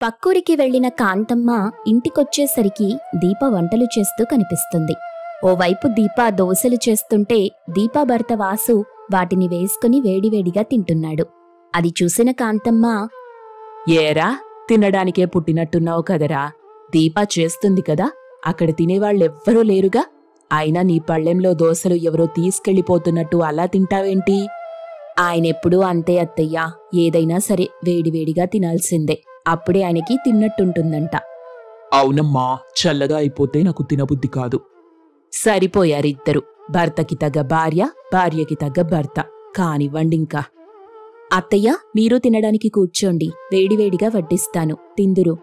పక్కూరికి వెళ్లిన కాంతమ్మ ఇంటికొచ్చేసరికి దీప వంటలు చేస్తూ కనిపిస్తుంది. ఓవైపు దీప దోశలు చేస్తుంటే దీపా భర్త వాసు వాటిని వేసుకుని వేడివేడిగా తింటున్నాడు. అది చూసిన కాంతమ్మ, ఏరా, తినడానికే పుట్టినట్టున్నావు కదరా. దీపా చేస్తుంది కదా, అక్కడ తినేవాళ్ళెవ్వరూ లేరుగా. అయినా నీ పళ్ళెంలో దోశలు ఎవరో తీసుకెళ్ళిపోతున్నట్టు అలా తింటావేంటి? ఆయనెప్పుడూ అంతే అత్తయ్యా, ఏదైనా సరే వేడివేడిగా తినాల్సిందే, అప్పుడే ఆయనకి తిన్నట్టుంటుందంట. అవునమ్మా, చల్లగా అయిపోతే నాకు తినబుద్ధి కాదు. సరిపోయారిద్దరు. భర్తకి తగ్గ భార్య, భార్యకి తగ్గ భర్త. కానివ్వండింకా. అత్తయ్య, మీరు తినడానికి కూర్చోండి, వేడివేడిగా వడ్డిస్తాను, తిందురు.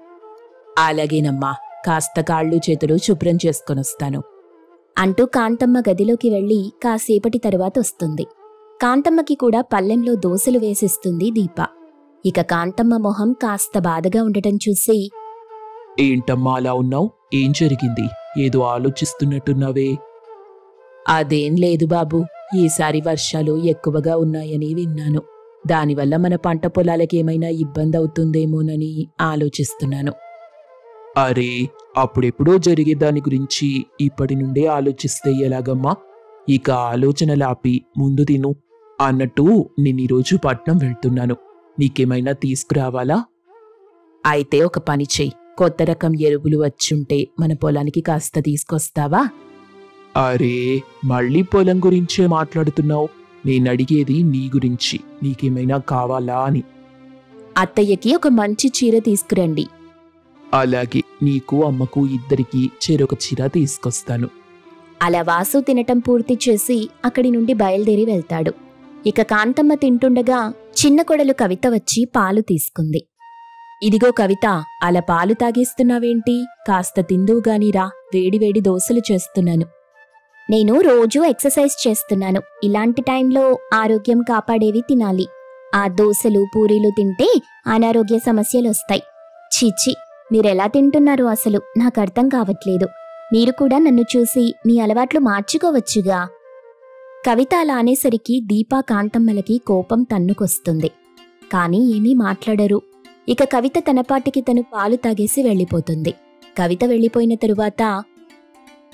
అలాగేనమ్మా, కాస్త కాళ్ళు చేతులు శుభ్రం చేసుకొనొస్తాను అంటూ కాంతమ్మ గదిలోకి వెళ్లి కాసేపటి తరువాత వస్తుంది. కాంతమ్మకి కూడా పల్లెంలో దోశలు వేసిస్తుంది దీప. ఇక కాంతమ్మ మొహం కాస్త బాధగా ఉండటం చూసి, ఏంటమ్మా అలా ఉన్నావు? ఏం జరిగింది? ఏదో ఆలోచిస్తున్నట్టున్నావే. అదేం లేదు బాబు, ఈసారి వర్షాలు ఎక్కువగా ఉన్నాయని విన్నాను. దానివల్ల మన పంట పొలాలకేమైనా ఇబ్బంది అవుతుందేమోనని ఆలోచిస్తున్నాను. అరే, అప్పుడెప్పుడో జరిగే దాని గురించి ఇప్పటి నుండే ఆలోచిస్తే ఎలాగమ్మా? ఇక ఆలోచనలాపి ముందు తిను. అన్నట్టు నేనీరోజు పట్నం వెళ్తున్నాను. నీకేమైనా తీసుకురావాలా? అయితే ఒక పని చెయ్యి, కొత్త రకం ఎరువులు వచ్చుంటే మన పొలానికి కాస్త తీసుకొస్తావా? అరే, మళ్ళీ పొలం గురించే మాట్లాడుతున్నావు. నేనడిగేది నీ గురించి. నీకేమైనా కావాలా అని. అత్తయ్యకి ఒక మంచి చీర తీసుకురండి. అలాగే, నీకు అమ్మకు ఇద్దరికీ చెరొక చీర తీసుకొస్తాను. అలా వాసు తినటం పూర్తి చేసి అక్కడి నుండి బయలుదేరి వెళ్తాడు. ఇక కాంతమ్మ తింటుండగా చిన్న కొడలు కవిత వచ్చి పాలు తీసుకుంది. ఇదిగో కవిత, అలా పాలు తాగేస్తున్నావేంటి? కాస్త తిందువుగానిరా, వేడివేడి దోశలు చేస్తున్నాను. నేను రోజూ ఎక్సర్సైజ్ చేస్తున్నాను. ఇలాంటి టైంలో ఆరోగ్యం కాపాడేవి తినాలి. ఆ దోశలు పూరీలు తింటే అనారోగ్య సమస్యలొస్తాయి. చీచి, మీరెలా తింటున్నారు అసలు నాకు అర్థం కావట్లేదు. మీరు కూడా నన్ను చూసి మీ అలవాట్లు మార్చుకోవచ్చుగా. కవిత అలా అనేసరికి దీపా కాంతమ్మలకి కోపం తన్నుకొస్తుంది. కానీ ఏమీ మాట్లాడరు. ఇక కవిత తనపాటికి తను పాలు తాగేసి వెళ్ళిపోతుంది. కవిత వెళ్ళిపోయిన తరువాత,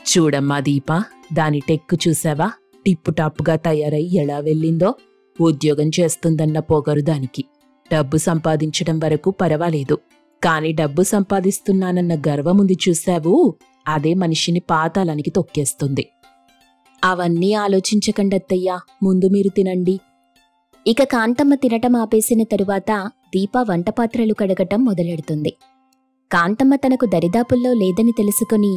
చూడమ్మా దీపా, దాని టెక్కు చూసావా? టిప్పుటాప్పుగా తయారై ఎలా వెళ్ళిందో. ఉద్యోగం చేస్తుందన్న పొగరు దానికి. డబ్బు సంపాదించడం వరకు పర్వాలేదు, కాని డబ్బు సంపాదిస్తున్నానన్న గర్వముంది చూశావు, అదే మనిషిని పాతాళానికి తొక్కేస్తుంది. అవన్నీ ఆలోచించకండత్తయ్యా, ముందు మీరు తినండి. ఇక కాంతమ్మ తినటం ఆపేసిన తరువాత దీప వంటపాత్రలు కడగటం మొదలెడుతుంది. కాంతమ్మ తనకు దరిదాపుల్లో లేదని తెలుసుకుని,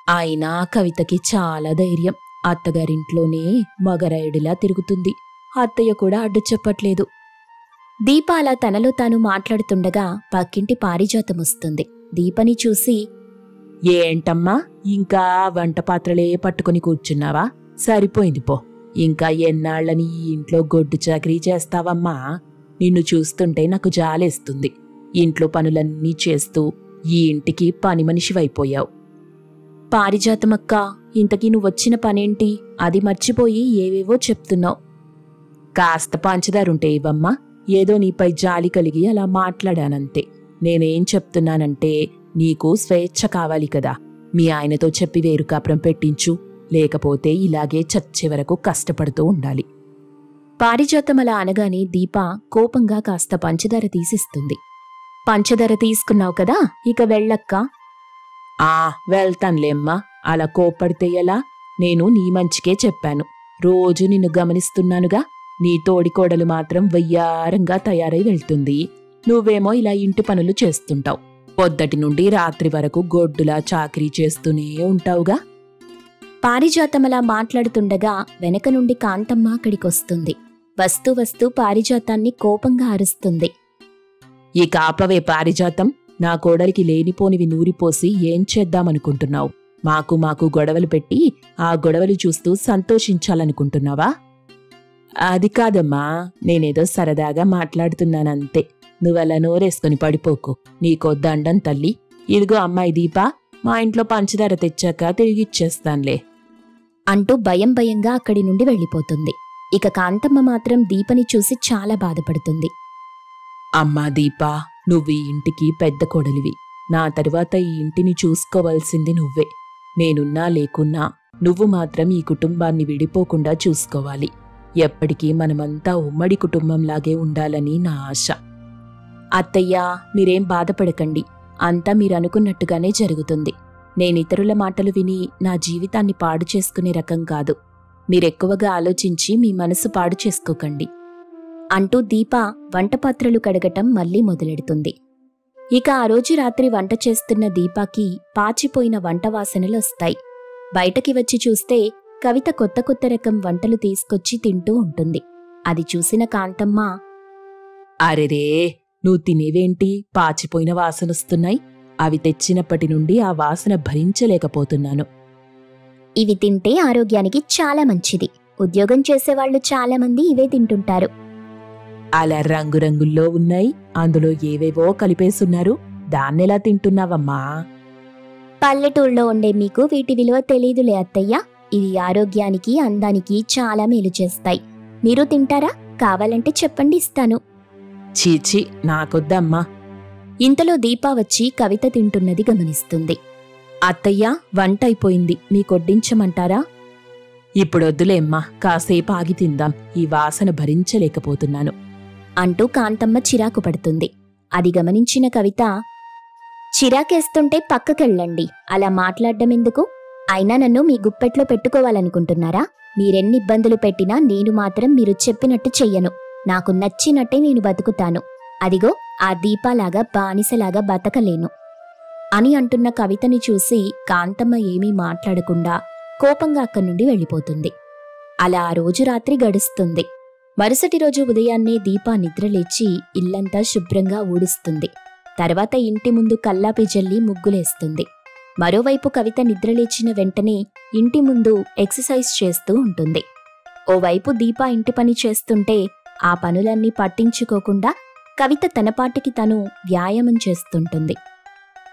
అయినా కవితకి చాలా ధైర్యం. అత్తగారింట్లోనే మగరాయుడిలా తిరుగుతుంది. అత్తయ్య కూడా అడ్డు చెప్పట్లేదు. దీప అలా తనలో తాను మాట్లాడుతుండగా పక్కింటి పారిజాతం వస్తుంది. దీపని చూసి, ఏంటమ్మా, ఇంకా వంటపాత్రలే పట్టుకుని కూర్చున్నావా? సరిపోయింది పో. ఇంకా ఎన్నాళ్ళని ఈ ఇంట్లో గొడ్డు చాకరీ చేస్తావమ్మా? నిన్ను చూస్తుంటే నాకు జాలేస్తుంది. ఇంట్లో పనులన్నీ చేస్తూ ఈ ఇంటికి పని మనిషివైపోయావు. పారిజాతమక్క, ఇంతకీ నువ్వొచ్చిన పనేంటి? అది మర్చిపోయి ఏవేవో చెప్తున్నావు. కాస్త పంచదారుంటే ఇవ్వమ్మా. ఏదో నీపై జాలి కలిగి అలా మాట్లాడానంతే. నేనేం చెప్తున్నానంటే, నీకు స్వేచ్ఛ కావాలి కదా. మీ ఆయనతో చెప్పి వేరు కాపురం పెట్టించు, లేకపోతే ఇలాగే చచ్చే వరకు కష్టపడుతూ ఉండాలి. పారిజాతం అలా అనగానే దీప కోపంగా కాస్త పంచదార తీసిస్తుంది. పంచదార తీసుకున్నావు కదా, ఇక వెళ్ళక్క. వెళ్తాన్లేమ్మా, అలా కోప్పడితే ఎలా? నేను నీ మంచికే చెప్పాను. రోజు నిన్ను గమనిస్తున్నానుగా. నీ తోడికోడలు మాత్రం వయ్యారంగా తయారై వెళ్తుంది. నువ్వేమో ఇలా ఇంటి పనులు చేస్తుంటావు. పొద్దటి నుండి రాత్రి వరకు గొడ్డులా చాకరీ చేస్తూనే ఉంటావుగా. పారిజాతమలా మాట్లాడుతుండగా వెనక నుండి కాంతమ్మ అక్కడికొస్తుంది. వస్తూ వస్తూ పారిజాతాన్ని కోపంగా అరుస్తుంది. ఈ కాపవే పారిజాతం, నా కోడలికి లేనిపోనివి నూరిపోసి ఏం చేద్దామనుకుంటున్నావు? మాకు గొడవలు పెట్టి ఆ గొడవలు చూస్తూ సంతోషించాలనుకుంటున్నావా? అది కాదమ్మా, నేనేదో సరదాగా మాట్లాడుతున్నానంతే. నువ్వలా నోరేసుకుని పడిపోకు. నీకో దండం తల్లి. ఇదిగో అమ్మాయి దీపా, మా ఇంట్లో పంచదార తెచ్చాక తిరిగిచ్చేస్తాన్లే అంటూ భయంగా అక్కడి నుండి వెళ్ళిపోతుంది. ఇక కాంతమ్మ మాత్రం దీపని చూసి చాలా బాధపడుతుంది. అమ్మా దీపా, నువ్వు ఈ ఇంటికి పెద్ద కొడలివి. నా తరువాత ఈ ఇంటిని చూసుకోవాల్సింది నువ్వే. నేనున్నా లేకున్నా నువ్వు మాత్రం ఈ కుటుంబాన్ని విడిపోకుండా చూసుకోవాలి. ఎప్పటికీ మనమంతా ఉమ్మడి కుటుంబంలాగే ఉండాలని నా ఆశ. అత్తయ్యా, మీరేం బాధపడకండి. అంతా మీరనుకున్నట్టుగానే జరుగుతుంది. నేనితరుల మాటలు విని నా జీవితాన్ని పాడు చేసుకునే రకం కాదు. మీరెక్కువగా ఆలోచించి మీ మనసు పాడు చేసుకోకండి అంటూ దీప వంటపాత్రలు కడగటం మళ్లీ మొదలెడుతుంది. ఇక ఆ రోజు రాత్రి వంట చేస్తున్న దీపాకి పాచిపోయిన వంట వాసనలొస్తాయి. బయటకి వచ్చి చూస్తే కవిత కొత్త కొత్త రకం వంటలు తీసుకొచ్చి తింటూ ఉంటుంది. అది చూసిన కాంతమ్మ, అరెరే, నువ్వు తినేవేంటి పాచిపోయిన వాసనొస్తున్నాయి? అవి తెచ్చినప్పటి నుండి ఆ వాసన భరించలేకపోతున్నాను. ఇవి తింటే ఆరోగ్యానికి చాలా మంచిది. ఉద్యోగం చేసేవాళ్లు చాలా మంది ఇవే తింటుంటారు. అలా రంగురంగుల్లో ఉన్నాయి, అందులో ఏవేవో కలిపేసున్నారు. దాన్నెలా తింటున్నావమ్మా? పల్లెటూళ్ళలో ఉండే మీకు వీటి విలువ తెలీదులే అత్తయ్య. ఇవి ఆరోగ్యానికి అందానికి చాలా మేలు చేస్తాయి. మీరు తింటారా? కావాలంటే చెప్పండి, ఇస్తాను. చీచి, నాకొద్దమ్మా. ఇంతలో దీపా వచ్చి కవిత తింటున్నది గమనిస్తుంది. అత్తయ్య, వంట అయిపోయింది, మీకొడ్డించమంటారా? ఇప్పుడొద్దులేమ్మా, కాసేపు ఆగి తిందాం. ఈ వాసన భరించలేకపోతున్నాను అంటూ కాంతమ్మ చిరాకు పడుతుంది. అది గమనించిన కవిత, చిరాకేస్తుంటే పక్కకెళ్ళండి, అలా మాట్లాడ్డమెందుకు? అయినా నన్ను మీ గుప్పెట్లో పెట్టుకోవాలనుకుంటున్నారా? మీరెన్ని ఇబ్బందులు పెట్టినా నేను మాత్రం మీరు చెప్పినట్టు చెయ్యను. నాకు నచ్చినట్టే నేను బతుకుతాను. అదిగో ఆ దీపాలాగా బానిసలాగా బతకలేను అని అంటున్న కవితని చూసి కాంతమ్మ ఏమీ మాట్లాడకుండా కోపంగా అక్కడి నుండి వెళ్ళిపోతుంది. అలా ఆ రోజు రాత్రి గడుస్తుంది. మరుసటి రోజు ఉదయాన్నే దీప నిద్రలేచి ఇల్లంతా శుభ్రంగా ఊడుస్తుంది. తర్వాత ఇంటి ముందు కల్లాపి జల్లి ముగ్గులేస్తుంది. మరోవైపు కవిత నిద్రలేచిన వెంటనే ఇంటి ముందు ఎక్సర్సైజ్ చేస్తూ ఉంటుంది. ఓవైపు దీప ఇంటి పని చేస్తుంటే ఆ పనులన్నీ పట్టించుకోకుండా కవిత తనపాటికి తను వ్యాయామం చేస్తుంటుంది.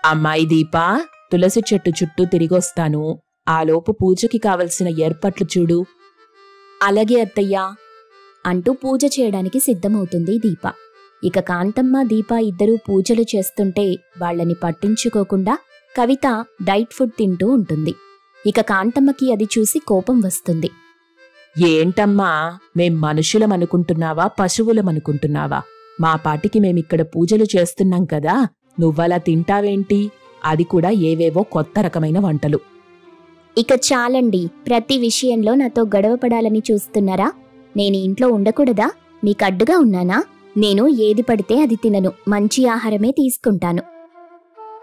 అమ్మాయి దీపా, తులసి చెట్టు చుట్టూ తిరిగొస్తాను. ఆలోపు పూజకి కావలసిన ఏర్పాట్లు చూడు. అలాగే అత్తయ్యా అంటూ పూజ చేయడానికి సిద్ధమవుతుంది దీప. ఇక కాంతమ్మ దీప ఇద్దరూ పూజలు చేస్తుంటే వాళ్లని పట్టించుకోకుండా కవిత డైట్ ఫుడ్ తింటూ ఉంటుంది. ఇక కాంతమ్మకి అది చూసి కోపం వస్తుంది. ఏంటమ్మా, మేం మనుషులమనుకుంటున్నావా, పశువులమనుకుంటున్నావా? మా పాటికి మేమిక్కడ పూజలు చేస్తున్నాం కదా, నువ్వలా తింటావేంటి? అది కూడా ఏవేవో కొత్త రకమైన వంటలు. ఇక చాలండి, ప్రతి విషయంలో నాతో గొడవపడాలని చూస్తున్నారా? నేను ఇంట్లో ఉండకూడదా? మీకు అడ్డుగా ఉన్నానా? నేను ఏది పడితే అది తినను, మంచి ఆహారమే తీసుకుంటాను.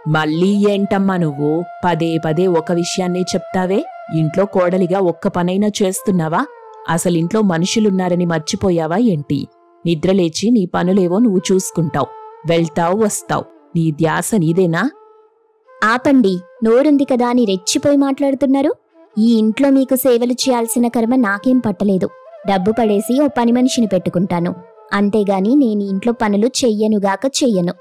మళ్ళీ ఏంటమ్మా నువ్వు పదే పదే ఒక విషయాన్నే చెప్తావే? ఇంట్లో కోడలిగా ఒక్క పనైనా చేస్తున్నావా? అసలింట్లో మనుషులున్నారని మర్చిపోయావా ఏంటి? నిద్రలేచి నీ పనులేవో నువ్వు చూసుకుంటావు, వెళ్తావు, వస్తావు. నీ ధ్యాస నీదేనా? ఆపండి, నోరుంది కదా అని రెచ్చిపోయి మాట్లాడుతున్నారు. ఈ ఇంట్లో మీకు సేవలు చేయాల్సిన కర్మ నాకేం పట్టలేదు. డబ్బు పడేసి ఓ పని మనిషిని పెట్టుకుంటాను, అంతేగాని నేను ఇంట్లో పనులు చెయ్యను.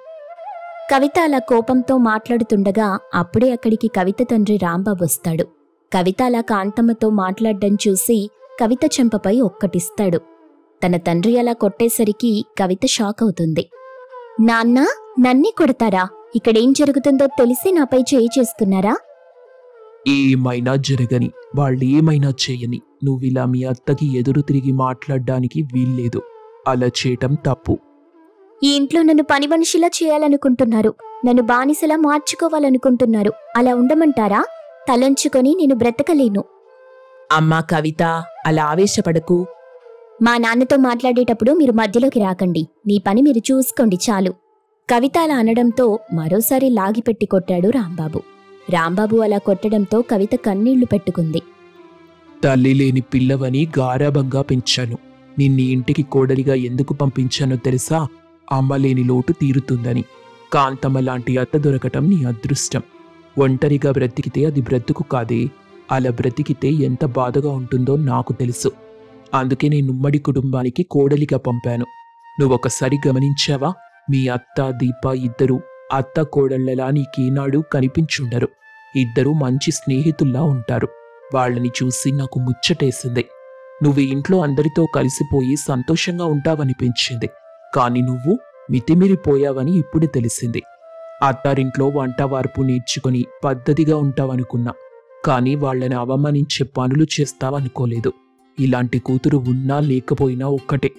కవిత అలా కోపంతో మాట్లాడుతుండగా అప్పుడే అక్కడికి కవిత తండ్రి రాంబాబు వస్తాడు. కవిత అలా కాంతమ్మతో మాట్లాడ్డం చూసి కవిత చెంపపై ఒక్కటిస్తాడు. తన తండ్రి అలా కొట్టేసరికి కవిత షాక్ అవుతుంది. నాన్నా, నన్నే కొడతారా? ఇక్కడేం జరుగుతుందో తెలిసి నాపై చేయి చేసుకున్నారా? ఏమైనా జరగని, వాళ్ళేమైనా చేయని, నువ్విలా మీ అత్తకి ఎదురు తిరిగి మాట్లాడ్డానికి వీల్లేదు. అలా చేయటం తప్పు. ఈ ఇంట్లో నన్ను పని మనిషిలా చేయాలనుకుంటున్నారు, నన్ను బానిసలా మార్చుకోవాలనుకుంటున్నారు. అలా ఉండమంటారా? తలంచుకొని నేను బ్రతకలేను. అమ్మా కవిత, అలా ఆవేశపడకు. మా నాన్నతో మాట్లాడేటప్పుడు మీరు మధ్యలోకి రాకండి. మీ పని మీరు చూసుకోండి చాలు. కవిత అలా అనడంతో మరోసారి లాగిపెట్టి కొట్టాడు రాంబాబు. రాంబాబు అలా కొట్టడంతో కవిత కన్నీళ్లు పెట్టుకుంది. తల్లి లేని పిల్లవని గారాబంగా పెంచాను. నిన్ని ఇంటికి కోడలిగా ఎందుకు పంపించానో తెలుసా? అమ్మ లేని లోటు తీరుతుందని. కాంతమ్మ లాంటి అత్త దొరకటం నీ అదృష్టం. ఒంటరిగా బ్రతికితే అది బ్రతుకు కాదే. అలా బ్రతికితే ఎంత బాధగా ఉంటుందో నాకు తెలుసు. అందుకే నేను ఉమ్మడి కుటుంబానికి కోడలిగా పంపాను. నువ్వొకసారి గమనించావా? మీ అత్త దీప ఇద్దరూ అత్త కోడళ్లలా నీకేనాడు కనిపించుండరు. ఇద్దరూ మంచి స్నేహితుల్లా ఉంటారు. వాళ్ళని చూసి నాకు ముచ్చటేసింది. నువ్వు ఇంట్లో అందరితో కలిసిపోయి సంతోషంగా ఉంటావనిపించింది. కాని నువ్వు మితిమిరిపోయావని ఇప్పుడు తెలిసింది. అత్తారింట్లో వంట వార్పు నేర్చుకుని పద్ధతిగా ఉంటావనుకున్నా, కానీ వాళ్ళని అవమానించే పనులు చేస్తావనుకోలేదు. ఇలాంటి కూతురు ఉన్నా లేకపోయినా ఒక్కటే.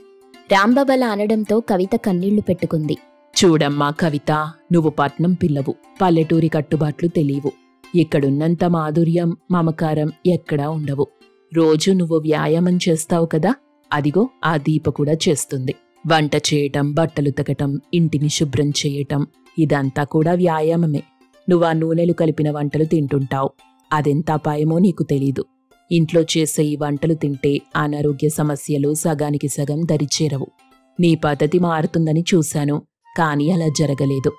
రాంబాబల అనడంతో కవిత కన్నీళ్లు పెట్టుకుంది. చూడమ్మా కవిత, నువ్వు పట్నం పిల్లవు, పల్లెటూరి కట్టుబాట్లు తెలియవు. ఇక్కడున్నంత మాధుర్యం, మమకారం ఎక్కడా ఉండవు. రోజు నువ్వు వ్యాయామం చేస్తావు కదా, అదిగో ఆ దీప కూడా చేస్తుంది. వంట చేయటం, బట్టలు ఉతకటం, ఇంటిని శుభ్రం చేయటం, ఇదంతా కూడా వ్యాయామమే. నువ్వు ఆ నూనెలు కలిపిన వంటలు తింటుంటావు. అదెంత అపాయమో నీకు తెలీదు. ఇంట్లో చేసే ఈ వంటలు తింటే అనారోగ్య సమస్యలు సగానికి సగం దరిచేరవు. నీ పద్ధతి మారుతుందని చూశాను, కానీ అలా జరగలేదు.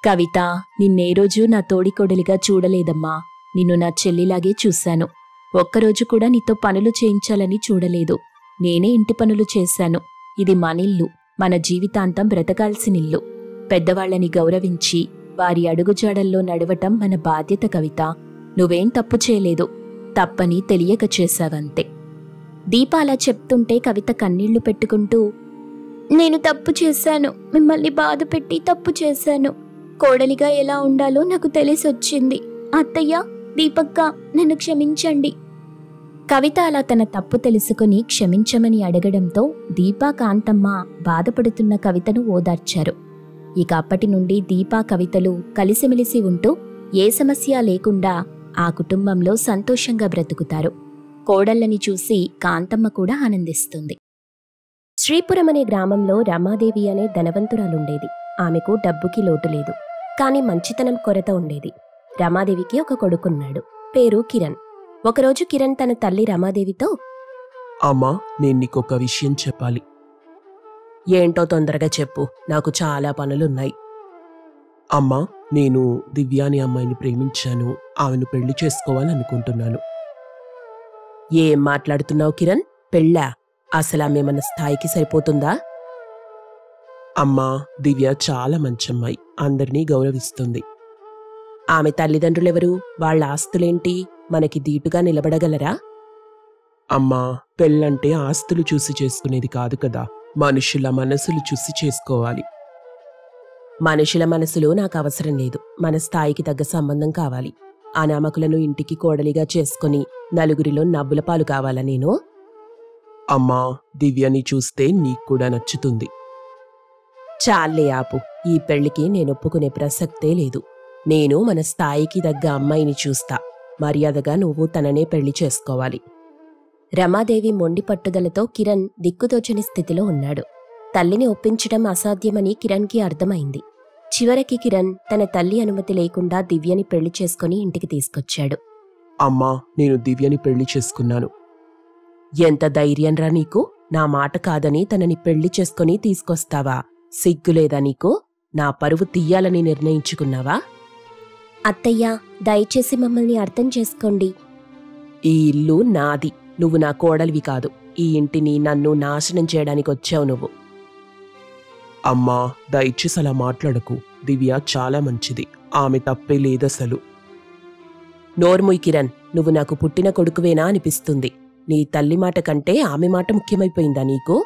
కవిత, నిన్నే రోజు నా తోడికోడలిగా చూడలేదమ్మా. నిన్ను నా చెల్లిలాగే చూశాను. ఒక్కరోజు కూడా నీతో పనులు చేయించాలని చూడలేదు. నేనే ఇంటి పనులు చేశాను. ఇది మనిల్లు, మన జీవితాంతం బ్రతకాల్సినిల్లు. పెద్దవాళ్లని గౌరవించి వారి అడుగుజాడల్లో నడవటం మన బాధ్యత కవిత. నువ్వేం తప్పు చేయలేదు, తప్పని తెలియక చేశావంతే. దీప అలా చెప్తుంటే కవిత కన్నీళ్లు పెట్టుకుంటూ, నేను తప్పు చేశాను, మిమ్మల్ని బాధ పెట్టి తప్పు చేశాను. కోడలిగా ఎలా ఉండాలో నాకు తెలిసొచ్చింది. అత్తయ్య, దీపక్క, నన్ను క్షమించండి. కవిత అలా తన తప్పు తెలుసుకుని క్షమించమని అడగడంతో దీపా, కాంతమ్మ బాధపడుతున్న కవితను ఓదార్చారు. ఇక అప్పటి నుండి దీపా, కవితలు కలిసిమెలిసి ఉంటూ ఏ సమస్య లేకుండా ఆ కుటుంబంలో సంతోషంగా బ్రతుకుతారు. కోడళ్ళని చూసి కాంతమ్మ కూడా ఆనందిస్తుంది. శ్రీపురం అనే గ్రామంలో రమాదేవి అనే ధనవంతురాలుండేది. ఆమెకు డబ్బుకి లోటు లేదు, కాని మంచితనం కొరత ఉండేది. రమాదేవికి ఒక కొడుకున్నాడు, పేరు కిరణ్. ఒకరోజు కిరణ్ తన తల్లి రమాదేవితో, అమ్మా, నేను నీకొక విషయం చెప్పాలి. ఏంటో తొందరగా చెప్పు, నాకు చాలా పనులున్నాయి. అమ్మా, నేను దివ్యాని అమ్మాయిని ప్రేమించాను. ఆమెను పెళ్లి చేసుకోవాలనుకుంటున్నాను. ఏం మాట్లాడుతున్నావు కిరణ్? పెళ్ళా? అసలు ఆమె మన స్థాయికి సరిపోతుందా? అమ్మా, దివ్య చాలా మంచమ్మాయి, అందరినీ గౌరవిస్తుంది. ఆమె తల్లిదండ్రులెవరు? వాళ్ళ ఆస్తులేంటి? మనకి దీటుగా నిలబడగలరా? అమ్మా, పెళ్ళంటే ఆస్తులు చూసి చేసుకునేది కాదు కదా, మనుషుల మనసులు చూసి చేసుకోవాలి. మనుషుల మనసులు నాకు అవసరం లేదు. మన స్థాయికి తగ్గ సంబంధం కావాలి. అనామకులను ఇంటికి కోడలిగా చేసుకుని నలుగురిలో నవ్వుల పాలు కావాలా నేను? అమ్మా, దివ్యని చూస్తే నీకు కూడా నచ్చుతుంది. చాలే ఆపు. ఈ పెళ్లికి నేనొప్పుకునే ప్రసక్తే లేదు. నేను మన స్థాయికి తగ్గ అమ్మాయిని చూస్తా. మర్యాదగా నువ్వు తననే పెళ్లి చేసుకోవాలి. రమాదేవి మొండి పట్టుదలతో కిరణ్ దిక్కుతోచని స్థితిలో ఉన్నాడు. తల్లిని ఒప్పించడం అసాధ్యమని కిరణ్కి అర్థమైంది. చివరికి కిరణ్ తన తల్లి అనుమతి లేకుండా దివ్యని పెళ్లి చేసుకుని ఇంటికి తీసుకొచ్చాడు. అమ్మా, నేను దివ్యని పెళ్లి చేసుకున్నాను. ఎంత ధైర్యంరా నీకు? నా మాట కాదని తనని పెళ్లి చేసుకుని తీసుకొస్తావా? సిగ్గులేదా నీకు? నా పరువు తీయాలని నిర్ణయించుకున్నావా? అత్తయ్య, దయచేసి మమ్మల్ని అర్థం చేసుకోండి. ఈ ఇల్లు నాది. నువ్వు నా కోడలివి కాదు. ఈ ఇంటిని, నన్ను నాశనం చేయడానికి వచ్చావు నువ్వు. అమ్మా, దయచేసి అలా మాట్లాడకు. దివ్య చాలా మంచిది, ఆమె తప్పే లేదసలు. నోర్ముయ్ కిరణ్, నువ్వు నాకు పుట్టిన కొడుకువేనా అనిపిస్తుంది. నీ తల్లి మాట కంటే ఆమె మాట ముఖ్యమైపోయిందా నీకు?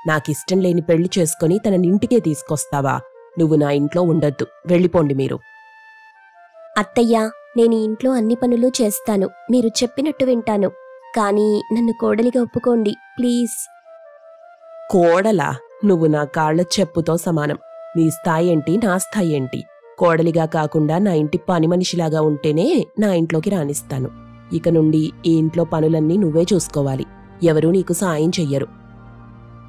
నాకిష్టం లేని పెళ్లి చేసుకుని తననింటికే తీసుకొస్తావా? నువ్వు నా ఇంట్లో ఉండొద్దు. వెళ్ళిపోండి మీరు. అత్తయ్య, నేను ఈ ఇంట్లో అన్ని పనులు చేస్తాను. మీరు చెప్పినట్టు వింటాను. కానీ నన్ను కోడలిగా ఒప్పుకోండి ప్లీజ్. కోడలా? నువ్వు నా కాళ్ల చెప్పుతో సమానం. నీ స్థాయి ఏంటి, నా స్థాయి ఏంటి? కోడలిగా కాకుండా నా ఇంటి పని మనిషిలాగా ఉంటేనే నా ఇంట్లోకి రానిస్తాను. ఇక నుండి ఈ ఇంట్లో పనులన్నీ నువ్వే చూసుకోవాలి. ఎవరూ నీకు సాయం చెయ్యరు.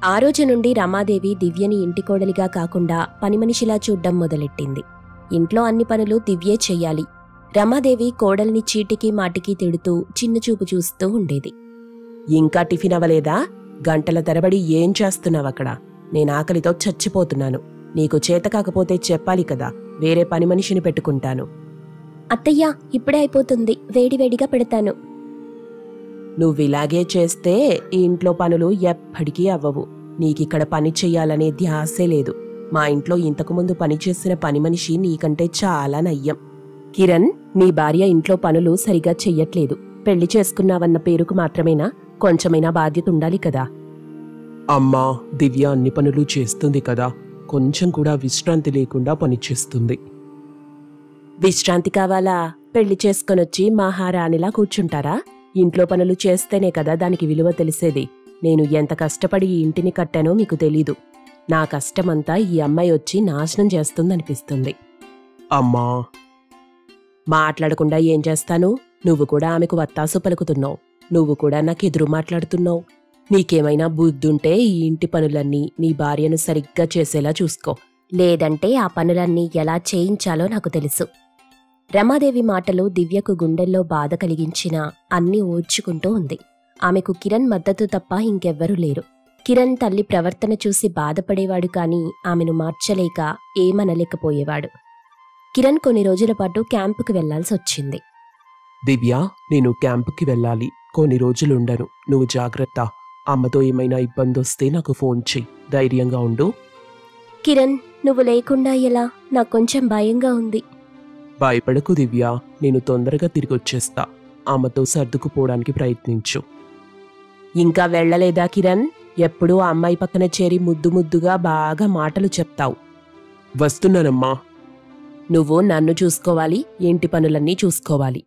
ఆ రోజు నుండి రమాదేవి దివ్యని ఇంటి కోడలిగా కాకుండా పనిమనిషిలా చూడ్డం మొదలెట్టింది. ఇంట్లో అన్ని పనులు దివ్యే చెయ్యాలి. రమాదేవి కోడల్ని చీటికి మాటికి తిడుతూ చిన్నచూపు చూస్తూ ఉండేది. ఇంకా టిఫిన్ అవ్వలేదా? గంటల తరబడి ఏం చేస్తున్నావక్కడ? నేను ఆకలితో చచ్చిపోతున్నాను. నీకు చేత కాకపోతే చెప్పాలి కదా, వేరే పని మనిషిని పెట్టుకుంటాను. అత్తయ్య, ఇప్పుడే అయిపోతుంది, వేడివేడిగా పెడతాను. నువ్విలాగే చేస్తే ఈ ఇంట్లో పనులు ఎప్పటికీ అవ్వవు. నీకిక్కడ పని చెయ్యాలనే ధ్యాసే లేదు. మా ఇంట్లో ఇంతకుముందు పనిచేసిన పని మనిషి నీకంటే చాలా నయ్యం. కిరణ్, నీ భార్య ఇంట్లో పనులు సరిగా చెయ్యట్లేదు. పెళ్లి చేసుకున్నావన్న పేరుకు మాత్రమేనా? కొంచెమైనా బాధ్యత ఉండాలి కదా. అమ్మా, దివ్య అన్ని పనులు చేస్తుంది కదా, కొంచెం కూడా విశ్రాంతి లేకుండా పనిచేస్తుంది. విశ్రాంతి కావాలా? పెళ్లి చేసుకొనొచ్చి మహారాణిలా కూర్చుంటారా? ఇంట్లో పనులు చేస్తేనే కదా దానికి విలువ తెలిసేది. నేను ఎంత కష్టపడి ఈ ఇంటిని కట్టానో మీకు తెలీదు. నా కష్టమంతా ఈ అమ్మాయి వచ్చి నాశనం చేస్తుందనిపిస్తుంది. అమ్మా, మాట్లాడకుండా ఏం చేస్తాను? నువ్వు కూడా ఆమెకు వత్తాసు పలుకుతున్నావు. నువ్వు కూడా నాకెదురు మాట్లాడుతున్నావు. నీకేమైనా బుద్ధుంటే ఈ ఇంటి పనులన్నీ నీ భార్యను సరిగ్గా చేసేలా చూసుకో. లేదంటే ఆ పనులన్నీ ఎలా చేయించాలో నాకు తెలుసు. రమాదేవి మాటలు దివ్యకు గుండెల్లో బాధ కలిగించినా అన్నీ ఓర్చుకుంటూ ఉంది. ఆమెకు కిరణ్ మద్దతు తప్ప ఇంకెవ్వరూ లేరు. కిరణ్ తల్లి ప్రవర్తన చూసి బాధపడేవాడు కాని ఆమెను మార్చలేక ఏమనలేకపోయేవాడు. కిరణ్ కొన్ని రోజుల పాటు క్యాంపుకు వెళ్లాల్సొచ్చింది. దివ్య, నేను క్యాంపుకి వెళ్ళాలి. కొన్ని రోజులుండను. నువ్వు జాగ్రత్త. అమ్మతో ఏమైనా ఇబ్బందొస్తే నాకు ఫోన్ చెయ్యి. ధైర్యంగా ఉండు. కిరణ్, నువ్వు లేకుండా ఎలా? నాకు కొంచెం భయంగా ఉంది. భయపడకు దివ్య, నేను తొందరగా తిరిగొచ్చేస్తా. అమ్మతో సర్దుకుపోవడానికి ప్రయత్నించు. ఇంకా వెళ్ళలేదా కిరణ్? ఎప్పుడూ ఆ అమ్మాయి పక్కన చేరి ముద్దు ముద్దుగా బాగా మాటలు చెప్తావు. వస్తున్నానమ్మా. నువ్వు నన్ను చూసుకోవాలి, ఇంటి పనులన్నీ చూసుకోవాలి.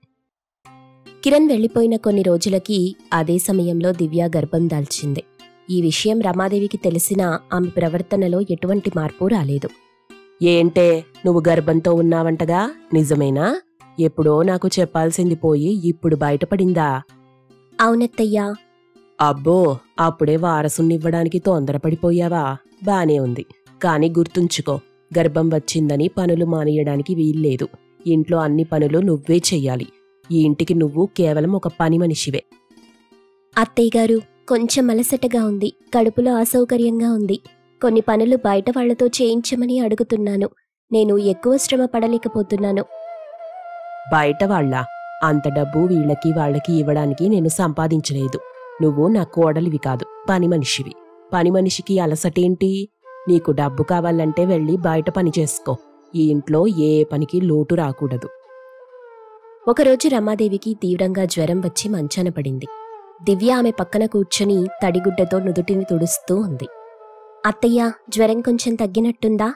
కిరణ్ వెళ్లిపోయిన కొన్ని రోజులకి అదే సమయంలో దివ్య గర్భం దాల్చింది. ఈ విషయం రమాదేవికి తెలిసినా ఆమె ప్రవర్తనలో ఎటువంటి మార్పు రాలేదు. ఏంటే, నువ్వు గర్భంతో ఉన్నావంటగా? నిజమేనా? ఎప్పుడో నాకు చెప్పాల్సింది పోయి ఇప్పుడు బయటపడిందా? అవునత్తయ్యా. అబ్బో, అప్పుడే వారసునివ్వడానికి తొందరపడిపోయావా? బానే ఉంది. కాని గుర్తుంచుకో, గర్భం వచ్చిందని పనులు మానేయడానికి వీల్లేదు. ఇంట్లో అన్ని పనులు నువ్వే చెయ్యాలి. ఈ ఇంటికి నువ్వు కేవలం ఒక పని మనిషివే. అత్తయ్యగారు, కొంచెం అలసటగా ఉంది. కడుపులో అసౌకర్యంగా ఉంది. కొన్ని పనులు బయట వాళ్లతో చేయించమని అడుగుతున్నాను. నేను ఎక్కువ శ్రమ పడలేకపోతున్నాను. బయట వాళ్ళ? అంత డబ్బు వీళ్ళకి వాళ్ళకి ఇవ్వడానికి నేను సంపాదించలేదు. నువ్వు నా కోడలివి కాదు, పని మనిషివి. పని మనిషికి అలసటేంటి? నీకు డబ్బు కావాలంటే వెళ్ళి బయట పని చేసుకో. ఈ ఇంట్లో ఏ పనికి లోటు రాకూడదు. ఒకరోజు రమాదేవికి తీవ్రంగా జ్వరం వచ్చి మంచాన పడింది. దివ్య ఆమె పక్కన కూర్చుని తడిగుడ్డతో నుదుటిని తుడుస్తూ ఉంది. అత్తయ్య, జ్వరం కొంచెం తగ్గినట్టుందా?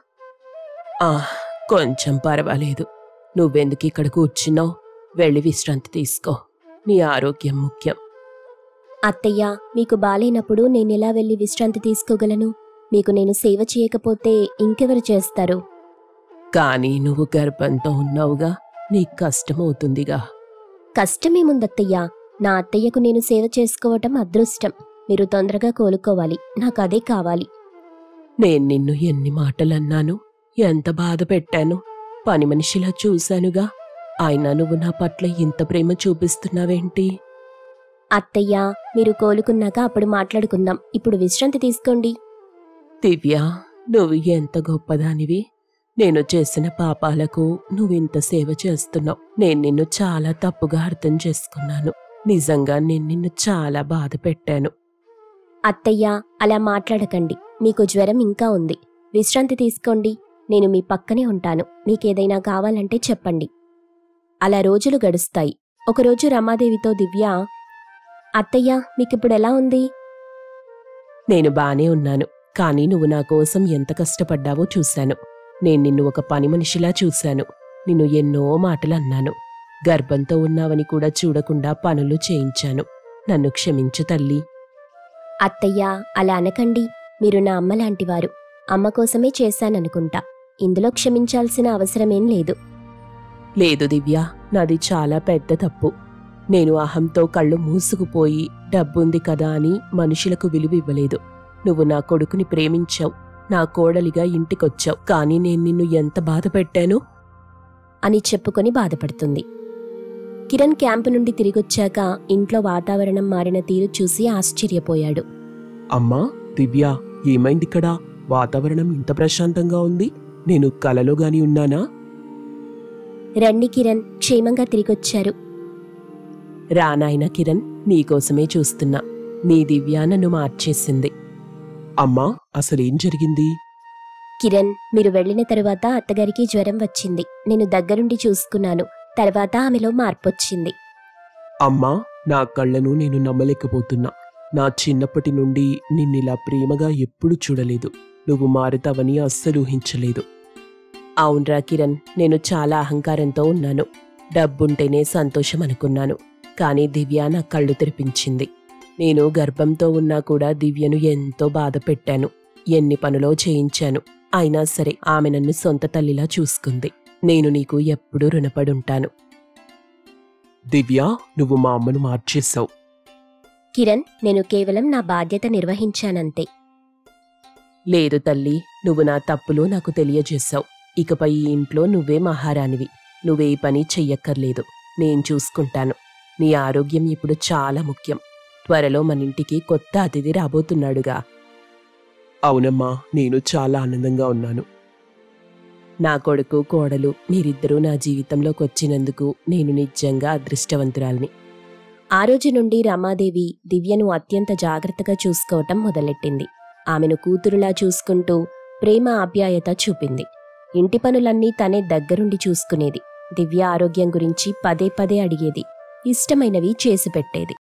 కొంచెం పర్వాలేదు. నువ్వెందుకు ఇక్కడ కూర్చున్నావు? వెళ్ళి విశ్రాంతి తీసుకో. నీ ఆరోగ్యం ముఖ్యం. అత్తయ్య, మీకు బాలేనప్పుడు నేనెలా వెళ్ళి విశ్రాంతి తీసుకోగలను? మీకు నేను సేవ చేయకపోతే ఇంకెవరు చేస్తారు? కానీ నువ్వు గర్భంతో ఉన్నావుగా, నీకు కష్టమవుతుందిగా. కష్టమేముందత్తయ్యా? నా అత్తయ్యకు నేను సేవ చేసుకోవటం అదృష్టం. మీరు తొందరగా కోలుకోవాలి. నాకదే కావాలి. నేను నిన్ను ఎన్ని మాటలన్నాను, ఎంత బాధ పెట్టాను. పని మనిషిలా చూశానుగా. అయినా నువ్వు నా పట్ల ఇంత ప్రేమ చూపిస్తున్నావేంటి? అత్తయ్యా, మీరు కోలుకున్నాక అప్పుడు మాట్లాడుకుందాం. ఇప్పుడు విశ్రాంతి తీసుకోండి. దివ్య, నువ్వు ఎంత గొప్పదానివి. నేను చేసిన పాపాలకు నువ్వింత సేవ చేస్తున్నావు. నేను నిన్ను చాలా తప్పుగా అర్థం చేసుకున్నాను. నిజంగా నేను నిన్ను చాలా బాధ పెట్టాను. అత్తయ్యా, అలా మాట్లాడకండి. మీకు జ్వరం ఇంకా ఉంది. విశ్రాంతి తీసుకోండి. నేను మీ పక్కనే ఉంటాను. మీకేదైనా కావాలంటే చెప్పండి. అలా రోజులు గడుస్తాయి. ఒకరోజు రమాదేవితో దివ్య, అత్తయ్య, మీకిప్పుడెలా ఉంది? నేను బానే ఉన్నాను. కానీ నువ్వు నా కోసం ఎంత కష్టపడ్డావో చూశాను. నేను నిన్ను ఒక పని మనిషిలా చూశాను. నిన్ను ఎన్నో మాటలు అన్నాను. గర్భంతో ఉన్నావని కూడా చూడకుండా పనులు చేయించాను. నన్ను క్షమించు తల్లి. అత్తయ్యా, అలా అనకండి. మీరు నా అమ్మలాంటివారు. అమ్మ కోసమే చేశాననుకుంటా. ఇందులో క్షమించాల్సిన అవసరమేం లేదు. లేదు దివ్య, నాది చాలా పెద్ద తప్పు. నేను అహంతో కళ్ళు మూసుకుపోయి డబ్బుంది కదా అని మనుషులకు విలువ ఇవ్వలేదు. నువ్వు నా కొడుకుని ప్రేమించావు. నా కోడలిగా ఇంటికొచ్చావు. కానీ నేను నిన్ను ఎంత బాధ పెట్టాను అని చెప్పుకొని బాధపడుతుంది. కిరణ్ క్యాంపు నుండి తిరిగొచ్చాక ఇంట్లో వాతావరణం మారిన తీరు చూసి ఆశ్చర్యపోయాడు. అమ్మా దివ్య, ఏమైందిక్కడ? వాతావరణం ఇంత ప్రశాంతంగా ఉంది. నేను కలలో గాని ఉన్నానా? రండి కిరణ్, క్షేమంగా తిరిగొచ్చారు. రానాయన కిరణ్, నీకోసమే చూస్తున్నా. నీ దివ్య నన్ను మార్చేసింది. అమ్మా, అసలేం జరిగింది? కిరణ్, మీరు వెళ్లిన తరువాత అత్తగారికి జ్వరం వచ్చింది. నేను దగ్గరుండి చూసుకున్నాను. తర్వాత ఆమెలో మార్పొచ్చింది. అమ్మా, నా కళ్ళను నేను నమ్మలేకపోతున్నా. నా చిన్నప్పటి నుండి నిన్నిలా ప్రేమగా ఎప్పుడూ చూడలేదు. నువ్వు మారుతావని అస్సలు ఊహించలేదు. అవునరా కిరణ్, నేను చాలా అహంకారంతో ఉన్నాను. డబ్బుంటేనే సంతోషం అనుకున్నాను. కానీ దివ్య నా కళ్ళు తెరిపించింది. నేను గర్భంతో ఉన్నా కూడా దివ్యను ఎంతో బాధ పెట్టాను. ఎన్ని పనులో చేయించాను. అయినా సరే ఆమె నన్ను సొంత తల్లిలా చూసుకుంది. నేను నీకు ఎప్పుడూ రుణపడుంటాను. దివ్య, నువ్వు మా అమ్మను మార్చేశావు. కిరణ్, నేను కేవలం నా బాధ్యత నిర్వహించానంతే. లేదు తల్లి, నువ్వు నా తప్పులు నాకు తెలియజేశావు. ఇకపై ఈ ఇంట్లో నువ్వే మహారాణివి. నువ్వే పని చెయ్యక్కర్లేదు. నేను చూసుకుంటాను. నీ ఆరోగ్యం ఇప్పుడు చాలా ముఖ్యం. త్వరలో మన ఇంటికి కొత్త అతిథి రాబోతున్నాడుగా. అవునమ్మా, నేను చాలా ఆనందంగా ఉన్నాను. నా కొడుకు, కోడలు మీరిద్దరూ నా జీవితంలోకి వచ్చినందుకు నేను నిజంగా అదృష్టవంతురాలిని. ఆ రోజు నుండి రమాదేవి దివ్యను అత్యంత జాగ్రత్తగా చూసుకోవటం మొదలెట్టింది. ఆమెను కూతురులా చూసుకుంటూ ప్రేమ ఆప్యాయత చూపింది. ఇంటి పనులన్నీ తనే దగ్గరుండి చూసుకునేది. దివ్య ఆరోగ్యం గురించి పదే పదే అడిగేది. ఇష్టమైనవి చేసి పెట్టేది.